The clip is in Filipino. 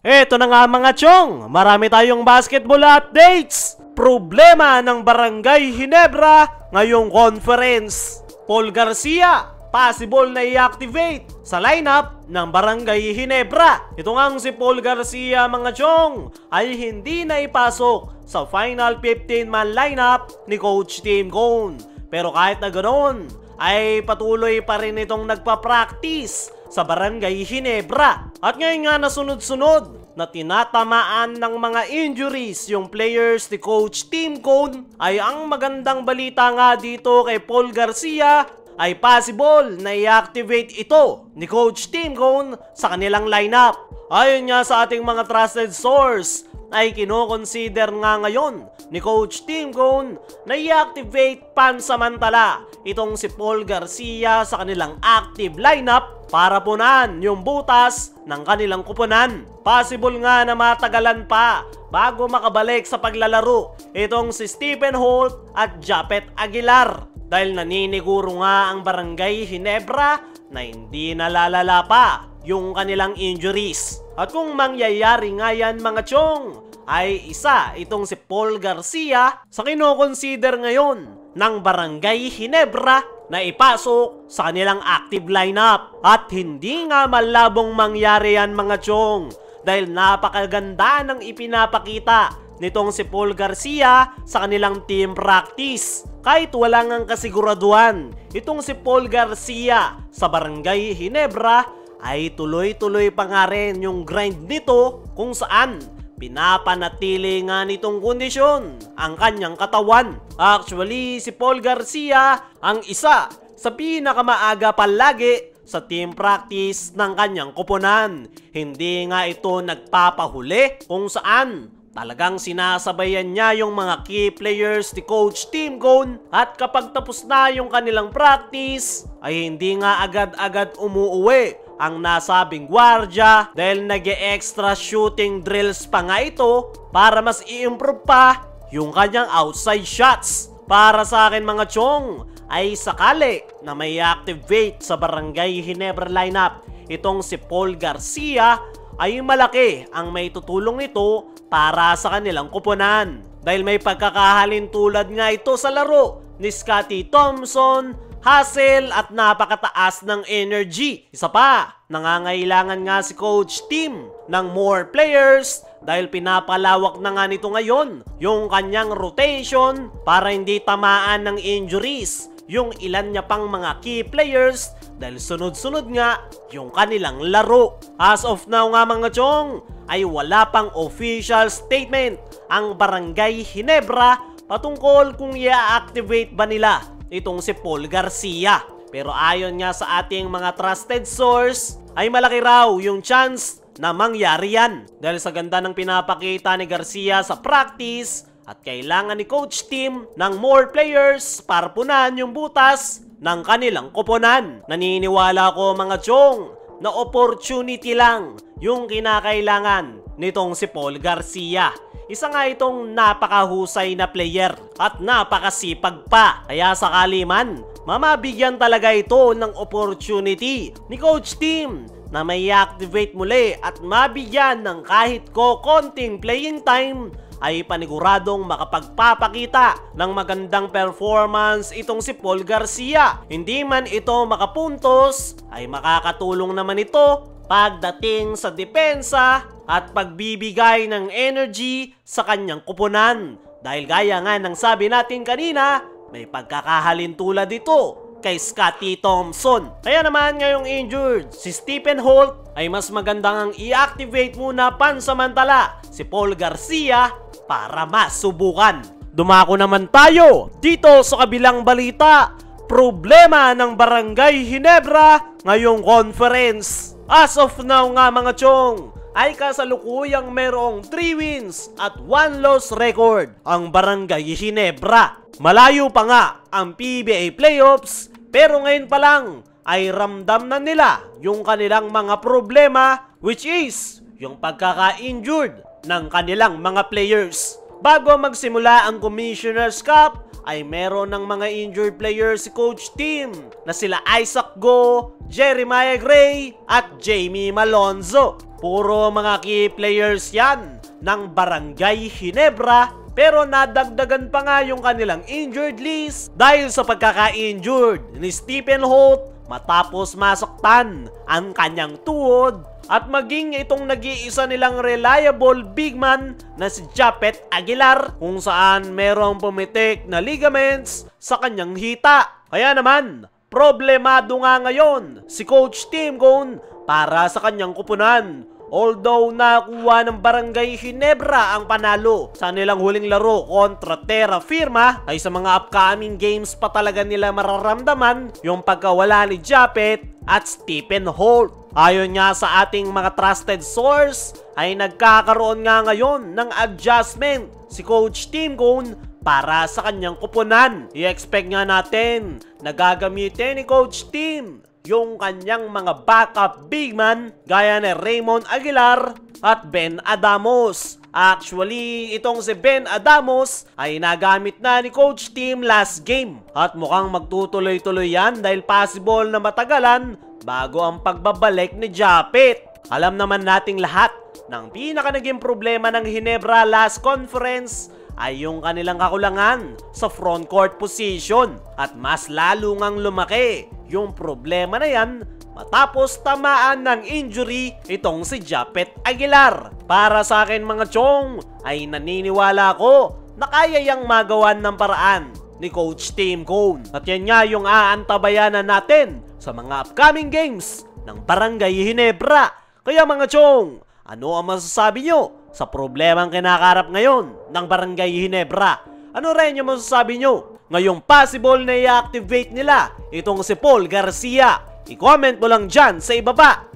Eto na nga mga chong, marami tayong basketball updates. Problema ng Barangay Ginebra ngayong conference. Paul Garcia, possible na i-activate sa lineup ng Barangay Ginebra. Ito ngang si Paul Garcia mga chong ay hindi na ipasok sa final 15-man lineup ni Coach Tim Cone. Pero kahit na ganoon, ay patuloy pa rin itong nagpa-practice sa Barangay Ginebra. At ngayon nga na sunod-sunod na tinatamaan ng mga injuries yung players ni Coach Tim Cone, ay ang magandang balita nga dito kay Paul Garcia ay possible na i-activate ito ni Coach Tim Cone sa kanilang lineup. Ayon nga sa ating mga trusted source, ay kinoconsider nga ngayon ni Coach Tim Cone na i-activate pansamantala itong si Paul Garcia sa kanilang active lineup para punan yung butas ng kanilang kuponan. Possible nga na matagalan pa bago makabalik sa paglalaro itong si Stephen Holt at Japet Aguilar, dahil naniniguro nga ang Barangay Ginebra na hindi nalalala pa yung kanilang injuries. At kung mangyayari nga yan mga chong, ay isa itong si Paul Garcia sa kinoconsider ngayon ng Barangay Ginebra na ipasok sa kanilang active lineup. At hindi nga malabong mangyari yan mga chong, dahil napakaganda ng ipinapakita nitong si Paul Garcia sa kanilang team practice. Kahit wala ngang kasiguraduhan, itong si Paul Garcia sa Barangay Ginebra ay tuloy-tuloy pa nga rin yung grind nito, kung saan pinapanatili nga nitong kondisyon ang kanyang katawan. Actually, si Paul Garcia ang isa sa pinakamaaga palagi sa team practice ng kanyang koponan. Hindi nga ito nagpapahuli, kung saan talagang sinasabayan niya yung mga key players ni Coach Tim Cone, at kapag tapos na yung kanilang practice ay hindi nga agad-agad umuuwi ang nasabing gwardya, dahil nag-extra shooting drills pa nga ito para mas i-improve pa yung kanyang outside shots. Para sa akin mga chong, ay sakali na may activate sa Barangay Ginebra lineup itong si Paul Garcia, ay malaki ang may tutulong nito para sa kanilang kuponan, dahil may pagkakahalin tulad nga ito sa laro ni Scottie Thompson, hustle at napakataas ng energy. Isa pa, nangangailangan nga si Coach Tim ng more players, dahil pinapalawak na nga nito ngayon yung kanyang rotation para hindi tamaan ng injuries yung ilan niya pang mga key players, dahil sunod-sunod nga yung kanilang laro. As of now nga mga chong, ay wala pang official statement ang Barangay Ginebra patungkol kung i-activate ba nila itong si Paul Garcia. Pero ayon nga sa ating mga trusted source, ay malaki raw yung chance na mangyari yan, dahil sa ganda ng pinapakita ni Garcia sa practice, at kailangan ni Coach Tim ng more players para punan yung butas ng kanilang koponan. Naniniwala ko mga chong na opportunity lang yung kinakailangan nitong si Paul Garcia. Isa nga itong napakahusay na player at napakasipag pa, kaya sakali man mamabigyan talaga ito ng opportunity ni Coach Tim na may activate muli at mabigyan ng kahit konting playing time, ay paniguradong makapagpapakita ng magandang performance itong si Paul Garcia. Hindi man ito makapuntos, ay makakatulong naman ito pagdating sa depensa at pagbibigay ng energy sa kanyang kuponan, dahil gaya nga ng sabi natin kanina, may pagkakahalin tulad ito kay Scottie Thompson. Kaya naman ngayong injured si Stephen Holt, ay mas magandang i-activate muna pansamantala si Paul Garcia para masubukan. Dumako naman tayo dito sa kabilang balita. Problema ng Barangay Ginebra ngayong conference. As of now nga mga chong, ay kasalukuyang merong 3 wins at 1 loss record ang Barangay Ginebra. Malayo pa nga ang PBA playoffs, pero ngayon pa lang ay ramdam na nila yung kanilang mga problema, which is yung pagkaka-injured ng kanilang mga players. Bago magsimula ang Commissioner's Cup, ay meron ng mga injured players si Coach Tim na sila Isaac Go, Jeremiah Gray at Jamie Malonzo. Puro mga key players yan ng Barangay Ginebra, pero nadagdagan pa nga yung kanilang injured list dahil sa pagkaka-injured ni Stephen Holt matapos masaktan ang kanyang tuhod at maging itong nag-iisa nilang reliable big man na si Japet Aguilar kung saan merong pumitik na ligaments sa kanyang hita. Kaya naman, problemado nga ngayon si Coach Tim Cone para sa kanyang kupunan. Although nakuha ng Barangay Ginebra ang panalo sa nilang huling laro kontra Terra Firma, ay sa mga upcoming games pa talaga nila mararamdaman yung pagkawala ni Japet at Stephen Holt. Ayon nga sa ating mga trusted source, ay nagkakaroon nga ngayon ng adjustment si Coach Tim Cone para sa kanyang kupunan. I-expect nga natin na gagamitin ni Coach Tim yung kanyang mga backup big man gaya ni Raymond Aguilar at Ben Adamos. Actually, itong si Ben Adamos ay nagamit na ni Coach Tim last game at mukhang magtutuloy-tuloy yan dahil possible na matagalan bago ang pagbabalik ni Japet. Alam naman nating lahat ng pinaka naging problema ng Ginebra last conference ay yung kanilang kakulangan sa front court position at mas lalo ngang lumaki yung problema na yan matapos tamaan ng injury itong si Japet Aguilar. Para sa akin mga chong, ay naniniwala ko na kaya yang magawan ng paraan ni Coach Tim Cone. At yan nga yung aantabayanan natin sa mga upcoming games ng Barangay Ginebra. Kaya mga chong, ano ang masasabi nyo sa problemang kinakarap ngayon ng Barangay Ginebra? Ano rin yung masasabi nyo ngayong possible na i-activate nila itong si Paul Garcia? I-comment mo lang dyan sa ibaba.